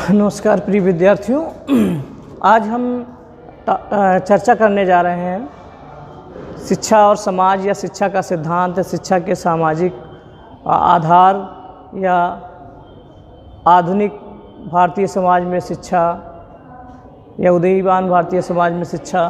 नमस्कार प्रिय विद्यार्थियों, आज हम चर्चा करने जा रहे हैं शिक्षा और समाज या शिक्षा का सिद्धांत, शिक्षा के सामाजिक आधार या आधुनिक भारतीय समाज में शिक्षा या उदीयमान भारतीय समाज में शिक्षा,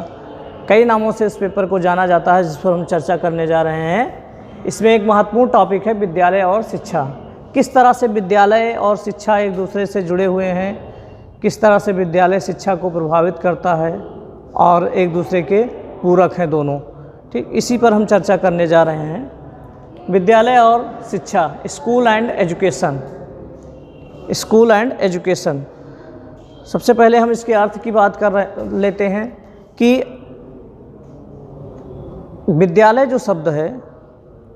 कई नामों से इस पेपर को जाना जाता है जिस पर हम चर्चा करने जा रहे हैं। इसमें एक महत्वपूर्ण टॉपिक है विद्यालय और शिक्षा। किस तरह से विद्यालय और शिक्षा एक दूसरे से जुड़े हुए हैं, किस तरह से विद्यालय शिक्षा को प्रभावित करता है और एक दूसरे के पूरक हैं दोनों। ठीक, इसी पर हम चर्चा करने जा रहे हैं। विद्यालय और शिक्षा, school and education. School and education, सबसे पहले हम इसके अर्थ की बात लेते हैं कि विद्यालय जो शब्द है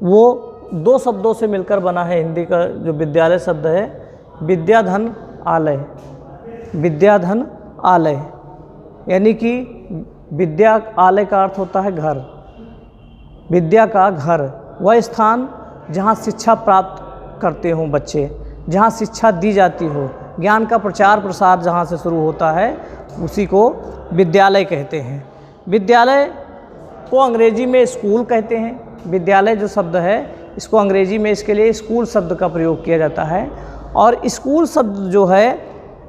वो दो शब्दों से मिलकर बना है। हिंदी का जो विद्यालय शब्द है, विद्याधन आलय, विद्याधन आलय, यानी कि विद्या आलय का अर्थ होता है घर। विद्या का घर, वह स्थान जहाँ शिक्षा प्राप्त करते हों बच्चे, जहाँ शिक्षा दी जाती हो, ज्ञान का प्रचार प्रसार जहाँ से शुरू होता है उसी को विद्यालय कहते हैं। विद्यालय को अंग्रेजी में स्कूल कहते हैं। विद्यालय जो शब्द है इसको अंग्रेजी में इसके लिए स्कूल शब्द का प्रयोग किया जाता है। और स्कूल शब्द जो है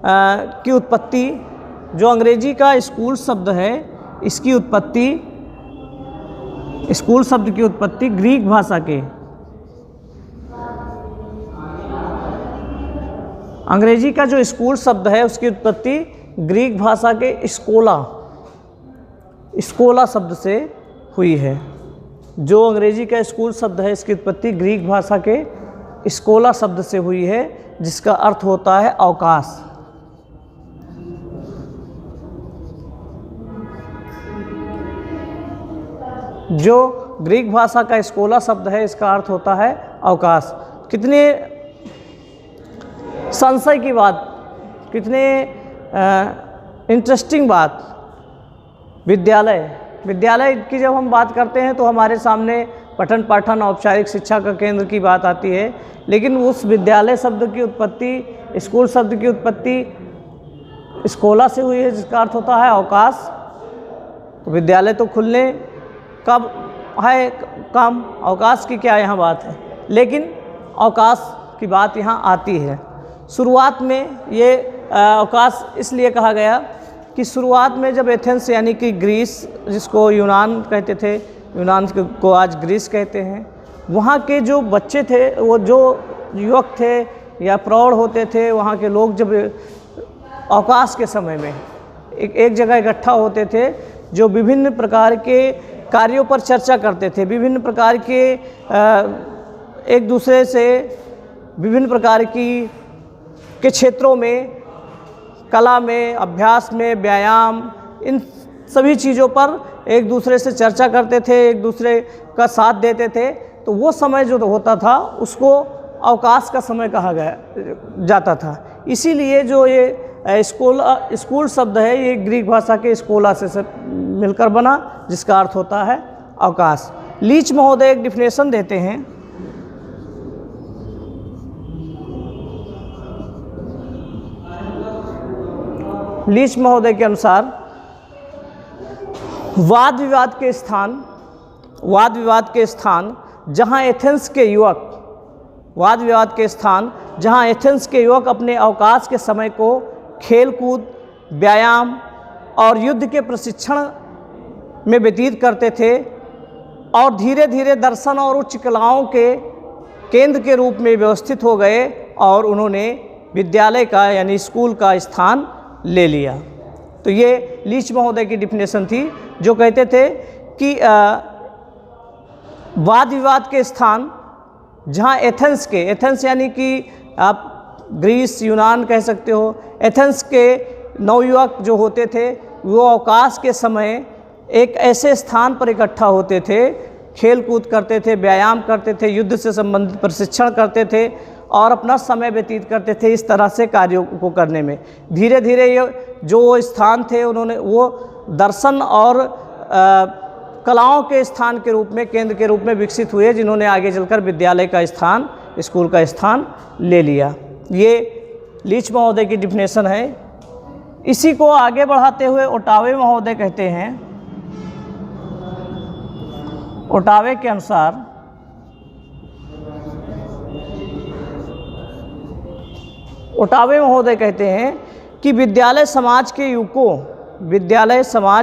की उत्पत्ति, जो अंग्रेजी का स्कूल शब्द है, इसकी उत्पत्ति, स्कूल शब्द की उत्पत्ति ग्रीक भाषा के, अंग्रेजी का जो स्कूल शब्द है उसकी उत्पत्ति ग्रीक भाषा के स्कोला शब्द से हुई है। जो अंग्रेजी का स्कूल शब्द है इसकी उत्पत्ति ग्रीक भाषा के स्कोला शब्द से हुई है, जिसका अर्थ होता है अवकाश। जो ग्रीक भाषा का स्कोला शब्द है इसका अर्थ होता है अवकाश। कितने संशय की बात, कितने इंटरेस्टिंग बात। विद्यालय की जब हम बात करते हैं तो हमारे सामने पठन पाठन औपचारिक शिक्षा का केंद्र की बात आती है, लेकिन उस विद्यालय शब्द की उत्पत्ति, स्कूल शब्द की उत्पत्ति स्कोला से हुई है, जिसका अर्थ होता है अवकाश। तो विद्यालय तो खुलने कब है काम, अवकाश की क्या यहाँ बात है, लेकिन अवकाश की बात यहाँ आती है। शुरुआत में ये अवकाश इसलिए कहा गया कि शुरुआत में जब एथेंस यानी कि ग्रीस, जिसको यूनान कहते थे, यूनान को आज ग्रीस कहते हैं, वहाँ के जो बच्चे थे, वो जो युवक थे या प्रौढ़ होते थे, वहाँ के लोग जब अवकाश के समय में एक जगह इकट्ठा होते थे, जो विभिन्न प्रकार के कार्यों पर चर्चा करते थे, विभिन्न प्रकार के एक दूसरे से विभिन्न प्रकार के क्षेत्रों में, कला में, अभ्यास में, व्यायाम, इन सभी चीज़ों पर एक दूसरे से चर्चा करते थे, एक दूसरे का साथ देते थे। तो वो समय जो होता था उसको अवकाश का समय कहा जाता था। इसीलिए जो ये स्कूल शब्द है ये ग्रीक भाषा के स्कोला से मिलकर बना, जिसका अर्थ होता है अवकाश। लीच महोदय एक डिफिनेशन देते हैं। लीच महोदय के अनुसार वाद विवाद के स्थान जहां एथेंस के युवक अपने अवकाश के समय को खेल कूद, व्यायाम और युद्ध के प्रशिक्षण में व्यतीत करते थे, और धीरे धीरे दर्शन और उच्च कलाओं के केंद्र के रूप में व्यवस्थित हो गए, और उन्होंने विद्यालय का यानी स्कूल का स्थान ले लिया। तो ये लीच महोदय की डिफिनेशन थी, जो कहते थे कि वाद विवाद के स्थान जहाँ एथेंस यानी कि आप ग्रीस, यूनान कह सकते हो, एथेंस के नवयुवक जो होते थे वो अवकाश के समय एक ऐसे स्थान पर इकट्ठा होते थे, खेल कूद करते थे, व्यायाम करते थे, युद्ध से संबंधित प्रशिक्षण करते थे और अपना समय व्यतीत करते थे इस तरह से कार्यों को करने में। धीरे धीरे ये जो स्थान थे उन्होंने वो दर्शन और कलाओं के स्थान के रूप में, केंद्र के रूप में विकसित हुए, जिन्होंने आगे चलकर विद्यालय का स्थान, स्कूल का स्थान ले लिया। ये लीच महोदय की डिफिनेशन है। इसी को आगे बढ़ाते हुए ओटावे महोदय कहते हैं, ओटावे के अनुसार ओटावे महोदय कहते हैं कि विद्यालय समाज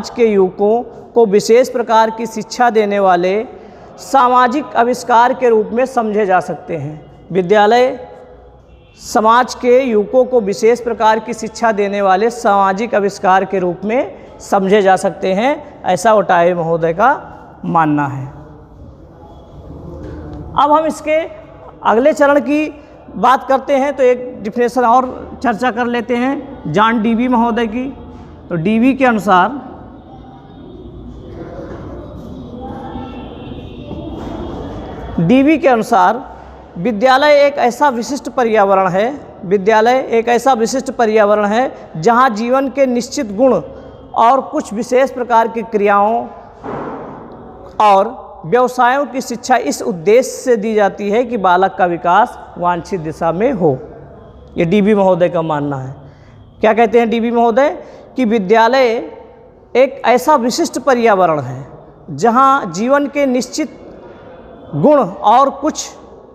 के युवकों को विशेष प्रकार की शिक्षा देने वाले सामाजिक आविष्कार के रूप में समझे जा सकते हैं। विद्यालय समाज के युवकों को विशेष प्रकार की शिक्षा देने वाले सामाजिक आविष्कार के रूप में समझे जा सकते हैं, ऐसा ओटावे महोदय का मानना है। अब हम इसके अगले चरण की बात करते हैं तो एक डिफिनेशन और चर्चा कर लेते हैं जॉन डीवी महोदय की। तो डीवी के अनुसार विद्यालय एक ऐसा विशिष्ट पर्यावरण है जहां जीवन के निश्चित गुण और कुछ विशेष प्रकार की क्रियाओं और व्यवसायों की शिक्षा इस उद्देश्य से दी जाती है कि बालक का विकास वांछित दिशा में हो। ये डीवी महोदय का मानना है। क्या कहते हैं डीवी महोदय कि विद्यालय एक ऐसा विशिष्ट पर्यावरण है जहां जीवन के निश्चित गुण और कुछ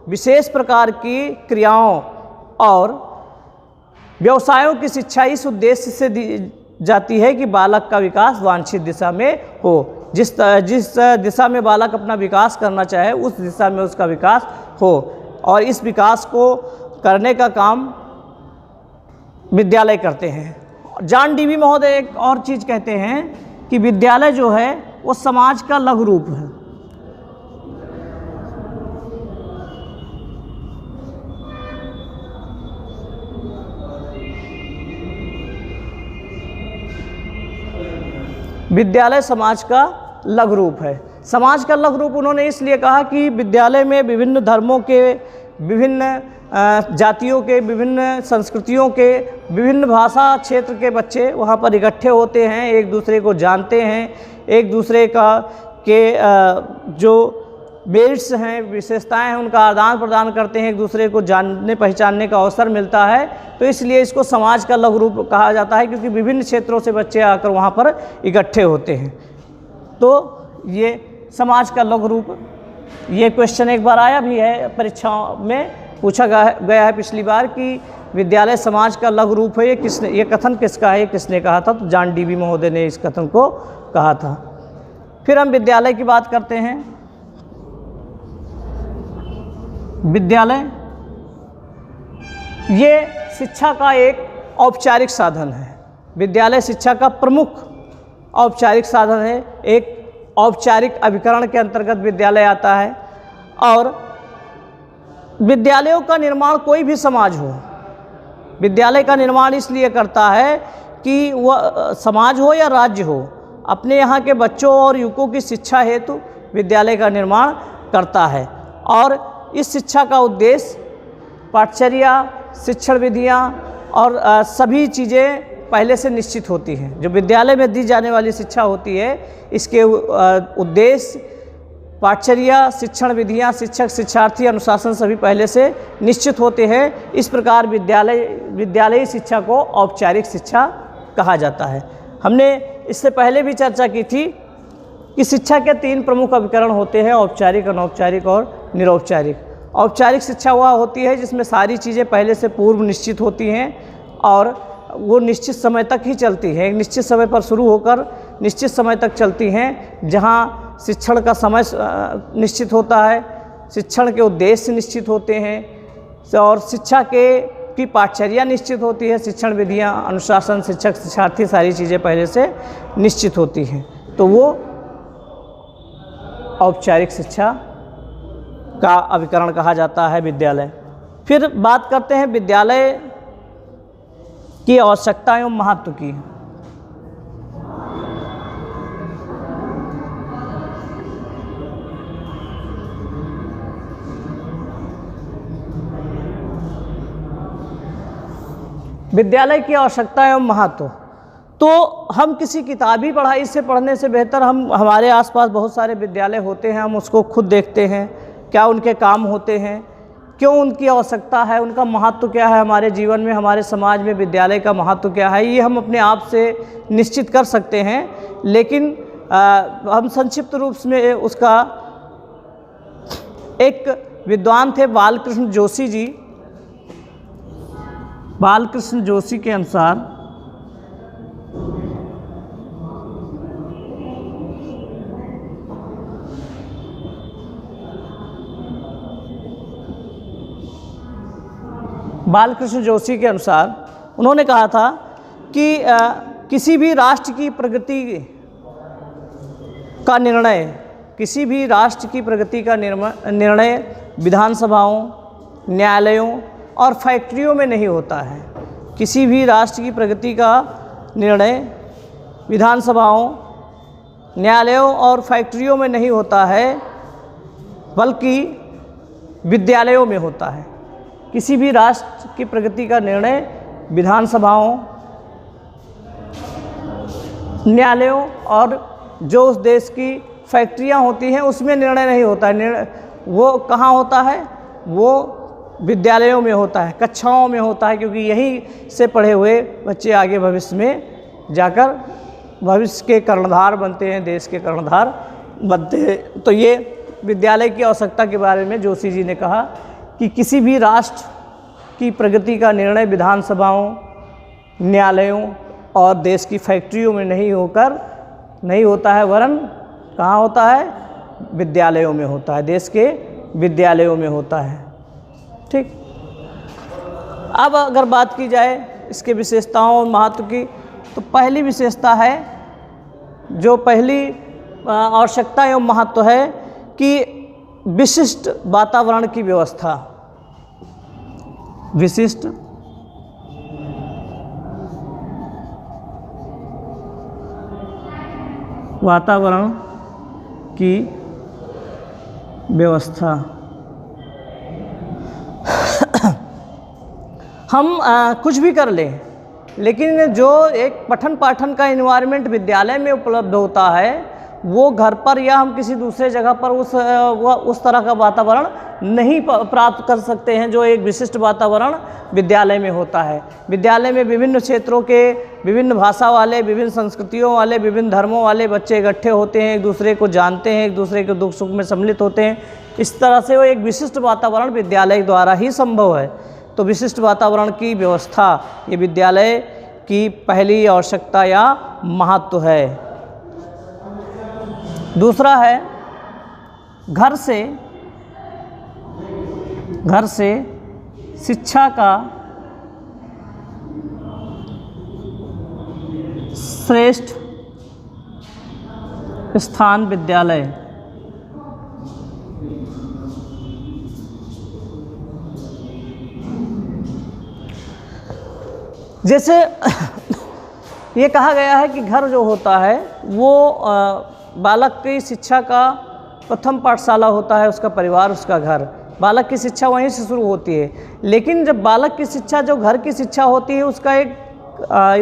विशेष प्रकार की क्रियाओं और व्यवसायों की शिक्षा इस उद्देश्य से दी जाती है कि बालक का विकास वांछित दिशा में हो। जिस दिशा में बालक अपना विकास करना चाहे उस दिशा में उसका विकास हो, और इस विकास को करने का काम विद्यालय करते हैं। जॉन डीवी महोदय एक और चीज़ कहते हैं कि विद्यालय जो है वो समाज का लघु रूप है। विद्यालय समाज का लघु रूप है। समाज का लघु रूप उन्होंने इसलिए कहा कि विद्यालय में विभिन्न धर्मों के, विभिन्न जातियों के, विभिन्न संस्कृतियों के, विभिन्न भाषा क्षेत्र के बच्चे वहाँ पर इकट्ठे होते हैं, एक दूसरे को जानते हैं, एक दूसरे के जो मेरिट्स हैं, विशेषताएं हैं, उनका आदान प्रदान करते हैं, एक दूसरे को जानने पहचानने का अवसर मिलता है। तो इसलिए इसको समाज का लघु रूप कहा जाता है, क्योंकि विभिन्न क्षेत्रों से बच्चे आकर वहाँ पर इकट्ठे होते हैं। तो ये समाज का लघु रूप, ये क्वेश्चन एक बार आया भी है परीक्षाओं में, पूछा गया है पिछली बार कि विद्यालय समाज का लघु रूप है, ये कथन किसका है, ये किसने कहा था? तो जॉन डीवी महोदय ने इस कथन को कहा था। फिर हम विद्यालय की बात करते हैं। विद्यालय ये शिक्षा का एक औपचारिक साधन है। विद्यालय शिक्षा का प्रमुख औपचारिक साधन है। एक औपचारिक अभिकरण के अंतर्गत विद्यालय आता है। और विद्यालयों का निर्माण कोई भी समाज हो, विद्यालय का निर्माण इसलिए करता है कि वह समाज हो या राज्य हो, अपने यहाँ के बच्चों और युवकों की शिक्षा हेतु विद्यालय का निर्माण करता है। और इस शिक्षा का उद्देश्य पाठचर्या, शिक्षण विधियाँ और सभी चीज़ें पहले से निश्चित होती हैं। जो विद्यालय में दी जाने वाली शिक्षा होती है, इसके उद्देश्य, पाठचर्या, शिक्षण विधियाँ, शिक्षक, शिक्षार्थी, अनुशासन सभी पहले से निश्चित होते हैं। इस प्रकार विद्यालयी शिक्षा को औपचारिक शिक्षा कहा जाता है। हमने इससे पहले भी चर्चा की थी कि शिक्षा के 3 प्रमुख अभिकरण होते हैं, औपचारिक, अनौपचारिक और निरौपचारिक। औपचारिक शिक्षा वह होती है जिसमें सारी चीज़ें पहले से पूर्व निश्चित होती हैं और वो निश्चित समय तक ही चलती है। एक निश्चित समय पर शुरू होकर निश्चित समय तक चलती हैं, जहाँ शिक्षण का समय निश्चित होता है, शिक्षण के उद्देश्य निश्चित होते हैं और शिक्षा की पाठचर्या निश्चित होती है, शिक्षण विधियाँ, अनुशासन, शिक्षक, शिक्षार्थी, सारी चीज़ें पहले से निश्चित होती हैं। तो वो औपचारिक शिक्षा का अभिकरण कहा जाता है विद्यालय। फिर बात करते हैं विद्यालय की आवश्यकता एवं महत्व की। विद्यालय की आवश्यकता एवं महत्व, तो हम किसी किताबी पढ़ाई से पढ़ने से बेहतर हमारे आसपास बहुत सारे विद्यालय होते हैं, हम उसको खुद देखते हैं, क्या उनके काम होते हैं, क्यों उनकी आवश्यकता है, उनका महत्व क्या है हमारे जीवन में, हमारे समाज में विद्यालय का महत्व क्या है, ये हम अपने आप से निश्चित कर सकते हैं। लेकिन हम संक्षिप्त रूप में उसका, एक विद्वान थे बालकृष्ण जोशी जी, बालकृष्ण जोशी के अनुसार बालकृष्ण जोशी के अनुसार उन्होंने कहा था कि किसी भी राष्ट्र की प्रगति का निर्णय, किसी भी राष्ट्र की प्रगति का निर्णय विधानसभाओं, न्यायालयों और फैक्ट्रियों में नहीं होता है। किसी भी राष्ट्र की प्रगति का निर्णय विधानसभाओं, न्यायालयों और फैक्ट्रियों में नहीं होता है, बल्कि विद्यालयों में होता है। किसी भी राष्ट्र की प्रगति का निर्णय विधानसभाओं, न्यायालयों और जो उस देश की फैक्ट्रियां होती हैं उसमें निर्णय नहीं होता है। वो कहाँ होता है? वो विद्यालयों में होता है, कक्षाओं में होता है, क्योंकि यहीं से पढ़े हुए बच्चे आगे भविष्य में जाकर भविष्य के कर्णधार बनते हैं, देश के कर्णधार बनते हैं। तो ये विद्यालय की आवश्यकता के बारे में जोशी जी ने कहा कि किसी भी राष्ट्र की प्रगति का निर्णय विधानसभाओं, न्यायालयों और देश की फैक्ट्रियों में नहीं होता है, वरन कहाँ होता है? विद्यालयों में होता है, देश के विद्यालयों में होता है। ठीक। अब अगर बात की जाए इसके विशेषताओं और महत्व की, तो पहली विशेषता है, जो पहली आवश्यकता एवं महत्व है कि विशिष्ट वातावरण की व्यवस्था। विशिष्ट वातावरण की व्यवस्था। हम कुछ भी कर लें, लेकिन जो एक पठन पाठन का एनवायरनमेंट विद्यालय में उपलब्ध होता है, वो घर पर या हम किसी दूसरे जगह पर उस तरह का वातावरण नहीं प्राप्त कर सकते हैं जो एक विशिष्ट वातावरण विद्यालय में होता है। विद्यालय में विभिन्न क्षेत्रों के, विभिन्न भाषा वाले, विभिन्न संस्कृतियों वाले, विभिन्न धर्मों वाले बच्चे इकट्ठे होते हैं, एक दूसरे को जानते हैं, एक दूसरे के दुख सुख में सम्मिलित होते हैं। इस तरह से वो एक विशिष्ट वातावरण विद्यालय द्वारा ही संभव है। तो विशिष्ट वातावरण की व्यवस्था ये विद्यालय की पहली आवश्यकता या महत्व है। दूसरा है घर से शिक्षा का श्रेष्ठ स्थान विद्यालय। जैसे ये कहा गया है कि घर जो होता है वो बालक की शिक्षा का प्रथम पाठशाला होता है, उसका परिवार, उसका घर। बालक की शिक्षा वहीं से शुरू होती है। लेकिन जब बालक की शिक्षा, जो घर की शिक्षा होती है,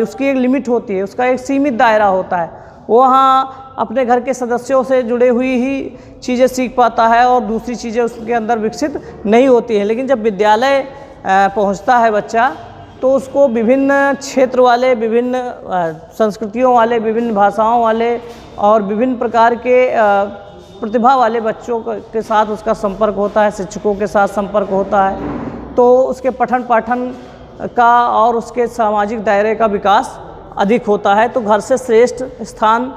उसकी एक लिमिट होती है, उसका एक सीमित दायरा होता है। वो वहाँ अपने घर के सदस्यों से जुड़े हुई ही चीज़ें सीख पाता है और दूसरी चीज़ें उसके अंदर विकसित नहीं होती हैं। लेकिन जब विद्यालय पहुँचता है बच्चा, तो उसको विभिन्न क्षेत्र वाले, विभिन्न संस्कृतियों वाले, विभिन्न भाषाओं वाले और विभिन्न प्रकार के प्रतिभा वाले बच्चों के साथ उसका संपर्क होता है, शिक्षकों के साथ संपर्क होता है। तो उसके पठन पाठन का और उसके सामाजिक दायरे का विकास अधिक होता है। तो घर से श्रेष्ठ स्थान,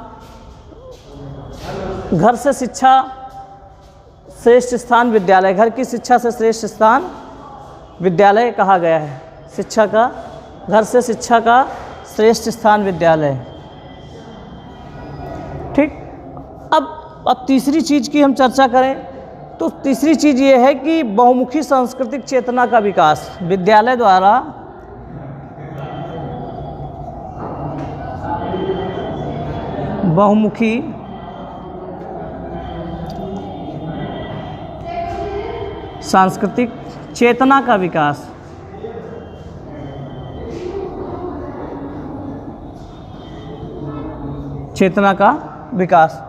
घर से शिक्षा श्रेष्ठ स्थान विद्यालय, घर की शिक्षा से श्रेष्ठ स्थान विद्यालय कहा गया है। शिक्षा का, घर से शिक्षा का श्रेष्ठ स्थान विद्यालय। ठीक। अब तीसरी चीज़ की हम चर्चा करें तो तीसरी चीज़ ये है कि बहुमुखी सांस्कृतिक चेतना का विकास विद्यालय द्वारा बहुमुखी सांस्कृतिक चेतना का विकास। चेतना का विकास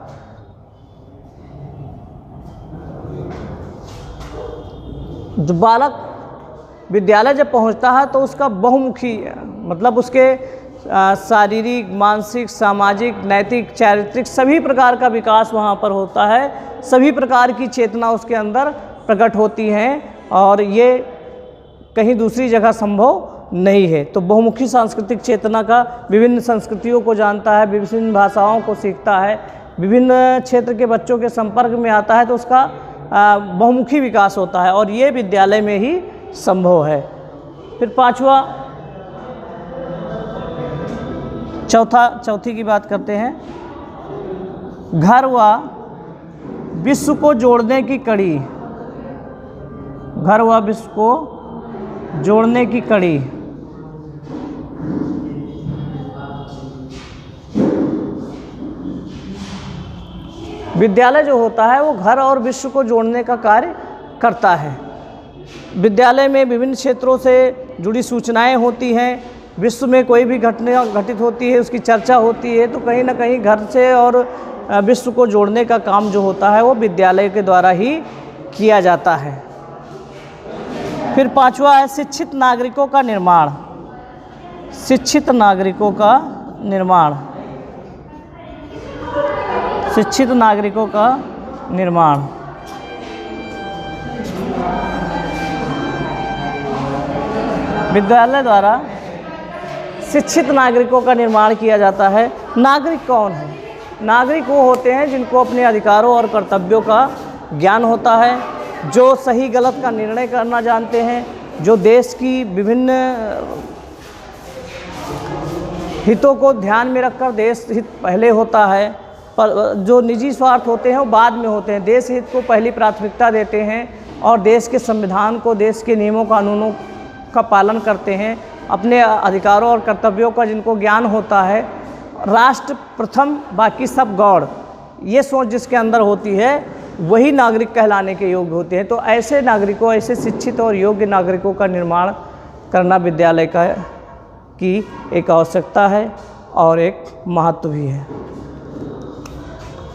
जो बालक विद्यालय जब पहुंचता है तो उसका बहुमुखी मतलब उसके शारीरिक, मानसिक, सामाजिक, नैतिक, चारित्रिक सभी प्रकार का विकास वहाँ पर होता है। सभी प्रकार की चेतना उसके अंदर प्रकट होती हैं और ये कहीं दूसरी जगह संभव नहीं है। तो बहुमुखी सांस्कृतिक चेतना का विभिन्न संस्कृतियों को जानता है, विभिन्न भाषाओं को सीखता है, विभिन्न क्षेत्र के बच्चों के संपर्क में आता है, तो उसका बहुमुखी विकास होता है और ये विद्यालय में ही संभव है। फिर चौथी की बात करते हैं। घर व विश्व को जोड़ने की कड़ी। घर व विश्व को जोड़ने की कड़ी। विद्यालय जो होता है वो घर और विश्व को जोड़ने का कार्य करता है। विद्यालय में विभिन्न क्षेत्रों से जुड़ी सूचनाएं होती हैं। विश्व में कोई भी घटना घटित होती है, उसकी चर्चा होती है, तो कहीं ना कहीं घर से और विश्व को जोड़ने का काम जो होता है वो विद्यालय के द्वारा ही किया जाता है। फिर 5वां है शिक्षित नागरिकों का निर्माण। शिक्षित नागरिकों का निर्माण। शिक्षित नागरिकों का निर्माण। विद्यालय द्वारा शिक्षित नागरिकों का निर्माण किया जाता है। नागरिक कौन है? नागरिक वो होते हैं जिनको अपने अधिकारों और कर्तव्यों का ज्ञान होता है, जो सही गलत का निर्णय करना जानते हैं, जो देश की विभिन्न हितों को ध्यान में रखकर, देश हित पहले होता है, पर जो निजी स्वार्थ होते हैं वो बाद में होते हैं। देश हित को पहली प्राथमिकता देते हैं और देश के संविधान को, देश के नियमों कानूनों का पालन करते हैं। अपने अधिकारों और कर्तव्यों का जिनको ज्ञान होता है, राष्ट्र प्रथम बाकी सब गौड़, ये सोच जिसके अंदर होती है वही नागरिक कहलाने के योग्य होते हैं। तो ऐसे नागरिकों, ऐसे शिक्षित और योग्य नागरिकों का निर्माण करना विद्यालय की एक आवश्यकता है और एक महत्व भी है।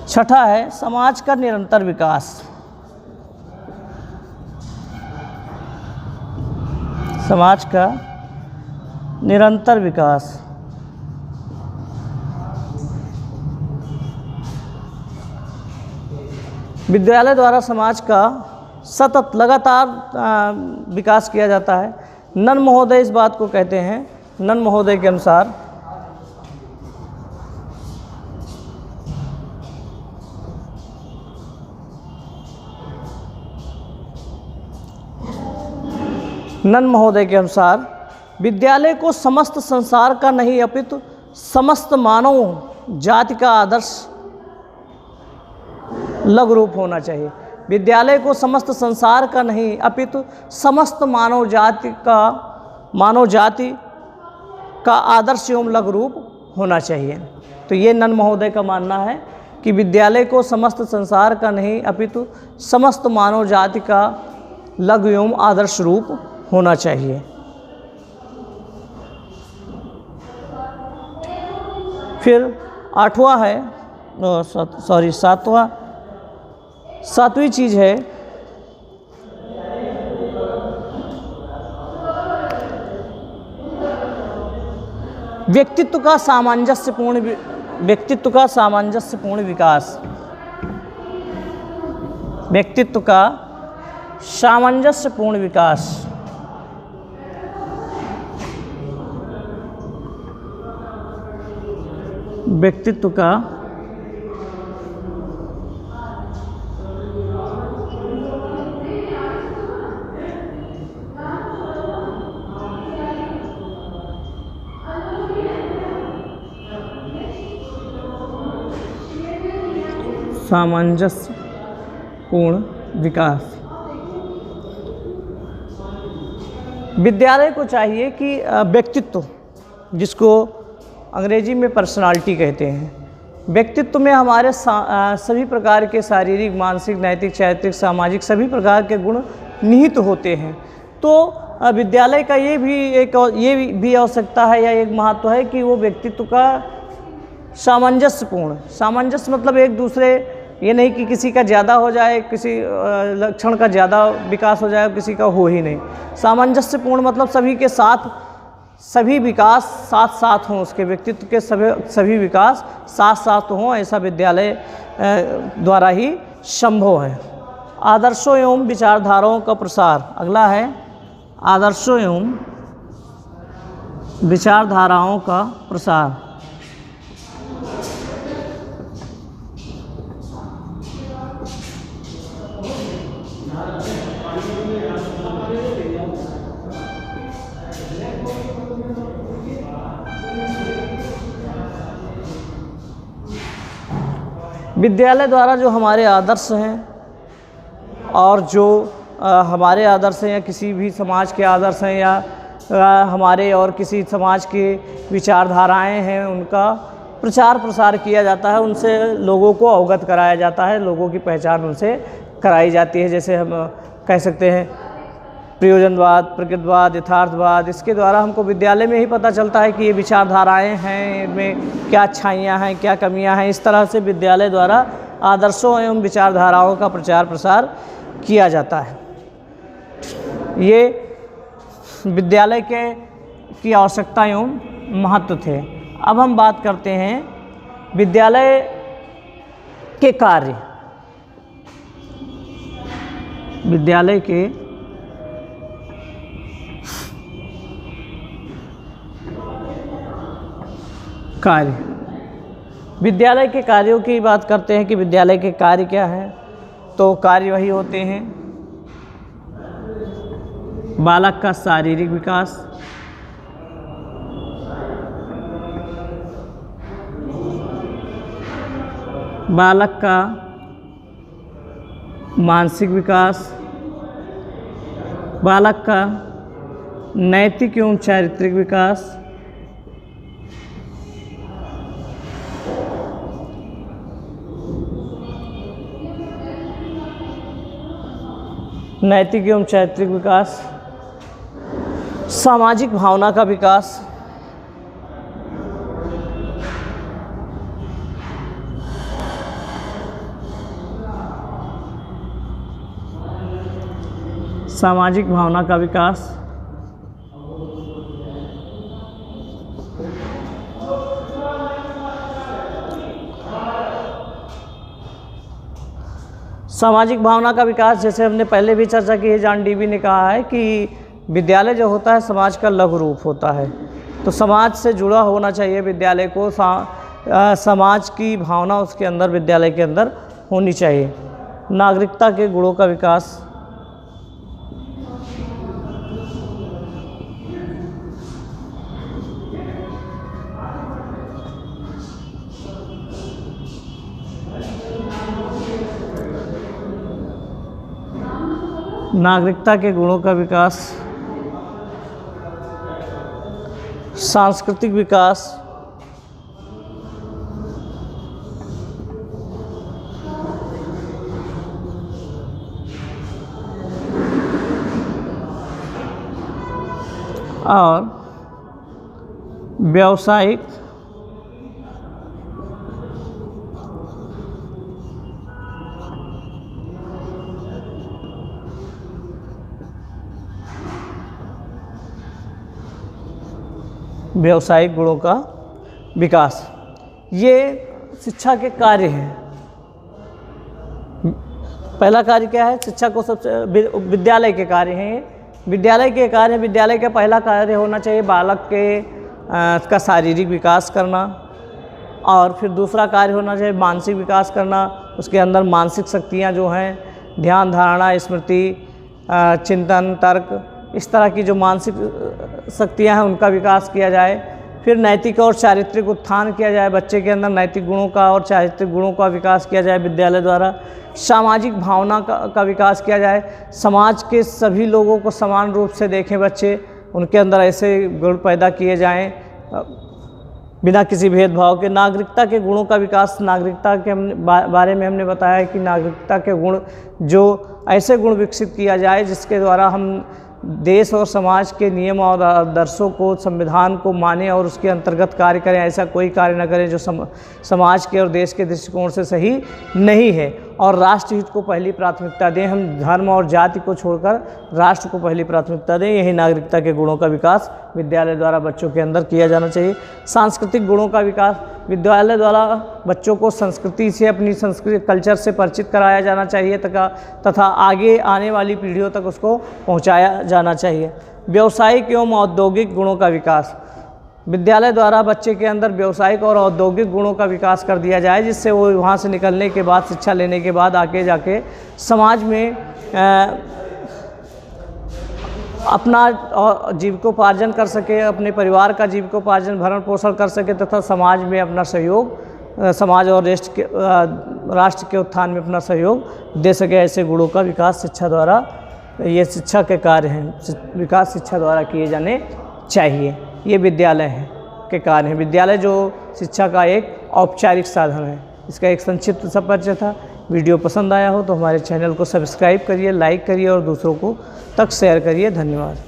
6ठा है समाज का निरंतर विकास। समाज का निरंतर विकास। विद्यालय द्वारा समाज का सतत लगातार विकास किया जाता है। नन महोदय इस बात को कहते हैं। नन महोदय के अनुसार विद्यालय को समस्त संसार का नहीं अपितु समस्त मानव जाति का आदर्श लघु रूप होना चाहिए। विद्यालय को समस्त संसार का नहीं अपितु समस्त मानव जाति का आदर्श एवं लघु रूप होना चाहिए। तो ये नन महोदय का मानना है कि विद्यालय को समस्त संसार का नहीं अपितु समस्त मानव जाति का लघु एवं आदर्श रूप होना चाहिए। फिर 8वां है, सातवीं चीज़ है व्यक्तित्व का सामंजस्यपूर्ण विकास। व्यक्तित्व का सामंजस्यपूर्ण विकास। व्यक्तित्व का सामंजस्यपूर्ण विकास। विद्यालय को चाहिए कि व्यक्तित्व, जिसको अंग्रेजी में पर्सनालिटी कहते हैं, व्यक्तित्व में हमारे सभी प्रकार के शारीरिक, मानसिक, नैतिक, चारित्रिक, सामाजिक सभी प्रकार के गुण निहित होते हैं। तो विद्यालय का ये भी आवश्यकता है या एक महत्व है कि वो व्यक्तित्व का सामंजस्य मतलब एक दूसरे ये नहीं कि किसी का ज़्यादा हो जाए, किसी लक्षण का ज़्यादा विकास हो जाए, किसी का हो ही नहीं। सामंजस्यपूर्ण मतलब सभी के साथ सभी विकास साथ साथ हों, उसके व्यक्तित्व के सभी विकास साथ साथ हों, ऐसा विद्यालय द्वारा ही संभव है। आदर्शों एवं विचारधाराओं का प्रसार, अगला है आदर्शों एवं विचारधाराओं का प्रसार। विद्यालय द्वारा जो हमारे आदर्श हैं और जो हमारे आदर्श हैं या किसी भी समाज के आदर्श हैं या हमारे और किसी समाज के विचारधाराएं हैं, उनका प्रचार प्रसार किया जाता है, उनसे लोगों को अवगत कराया जाता है, लोगों की पहचान उनसे कराई जाती है। जैसे हम कह सकते हैं प्रयोजनवाद, प्रकृतिवाद, यथार्थवाद, इसके द्वारा हमको विद्यालय में ही पता चलता है कि ये विचारधाराएं हैं, इनमें क्या अच्छाइयाँ हैं, क्या कमियाँ हैं। इस तरह से विद्यालय द्वारा आदर्शों एवं विचारधाराओं का प्रचार प्रसार किया जाता है। ये विद्यालय की आवश्यकता एवं महत्व थे। अब हम बात करते हैं विद्यालय के कार्य। विद्यालय के कार्य, विद्यालय के कार्यों की बात करते हैं कि विद्यालय के कार्य क्या हैं। तो कार्य वही होते हैं बालक का शारीरिक विकास, बालक का मानसिक विकास, बालक का नैतिक एवं चारित्रिक विकास, नैतिक एवं चारित्रिक विकास, सामाजिक भावना का विकास, सामाजिक भावना का विकास, सामाजिक भावना का विकास, जैसे हमने पहले भी चर्चा की है, जॉन डीवी ने कहा है कि विद्यालय जो होता है समाज का लघु रूप होता है। तो समाज से जुड़ा होना चाहिए विद्यालय को, समाज की भावना उसके अंदर, विद्यालय के अंदर होनी चाहिए। नागरिकता के गुणों का विकास, नागरिकता के गुणों का विकास, सांस्कृतिक विकास, और व्यावसायिक व्यावसायिक गुणों का विकास। ये शिक्षा के कार्य हैं। पहला कार्य क्या है? शिक्षा को सबसे विद्यालय के कार्य हैं। विद्यालय के कार्य, विद्यालय का पहला कार्य होना चाहिए बालक के का शारीरिक विकास करना, और फिर दूसरा कार्य होना चाहिए मानसिक विकास करना। उसके अंदर मानसिक शक्तियाँ जो हैं, ध्यान, धारणा, स्मृति, चिंतन, तर्क, इस तरह की जो मानसिक शक्तियाँ हैं उनका विकास किया जाए। फिर नैतिक और चारित्रिक उत्थान किया जाए, बच्चे के अंदर नैतिक गुणों का और चारित्रिक गुणों का विकास किया जाए विद्यालय द्वारा। सामाजिक भावना का विकास किया जाए, समाज के सभी लोगों को समान रूप से देखें बच्चे, उनके अंदर ऐसे गुण पैदा किए जाएं बिना किसी भेदभाव के। नागरिकता के गुणों का विकास, नागरिकता के बारे में हमने बताया कि नागरिकता के गुण, जो ऐसे गुण विकसित किया जाए जिसके द्वारा हम देश और समाज के नियम और आदर्शों को, संविधान को माने और उसके अंतर्गत कार्य करें। ऐसा कोई कार्य न करें जो समाज के और देश के दृष्टिकोण से सही नहीं है, और राष्ट्र हित को पहली प्राथमिकता दें। हम धर्म और जाति को छोड़कर राष्ट्र को पहली प्राथमिकता दें। यही नागरिकता के गुणों का विकास विद्यालय द्वारा बच्चों के अंदर किया जाना चाहिए। सांस्कृतिक गुणों का विकास विद्यालय द्वारा बच्चों को संस्कृति से, अपनी संस्कृति कल्चर से परिचित कराया जाना चाहिए तथा आगे आने वाली पीढ़ियों तक उसको पहुंचाया जाना चाहिए। व्यावसायिक एवं औद्योगिक गुणों का विकास विद्यालय द्वारा बच्चे के अंदर व्यावसायिक और औद्योगिक गुणों का विकास कर दिया जाए, जिससे वो वहाँ से निकलने के बाद, शिक्षा लेने के बाद आके जाके समाज में अपना जीविकोपार्जन कर सके, अपने परिवार का जीविकोपार्जन भरण पोषण कर सके तथा समाज में अपना सहयोग, समाज और राष्ट्र के उत्थान में अपना सहयोग दे सके। ऐसे गुणों का विकास शिक्षा द्वारा, ये शिक्षा के कार्य हैं, विकास शिक्षा द्वारा किए जाने चाहिए। ये विद्यालय के कार्य हैं। विद्यालय जो शिक्षा का एक औपचारिक साधन है। इसका एक संक्षिप्त सा परिचय था। वीडियो पसंद आया हो तो हमारे चैनल को सब्सक्राइब करिए, लाइक करिए और दूसरों को तक शेयर करिए। धन्यवाद।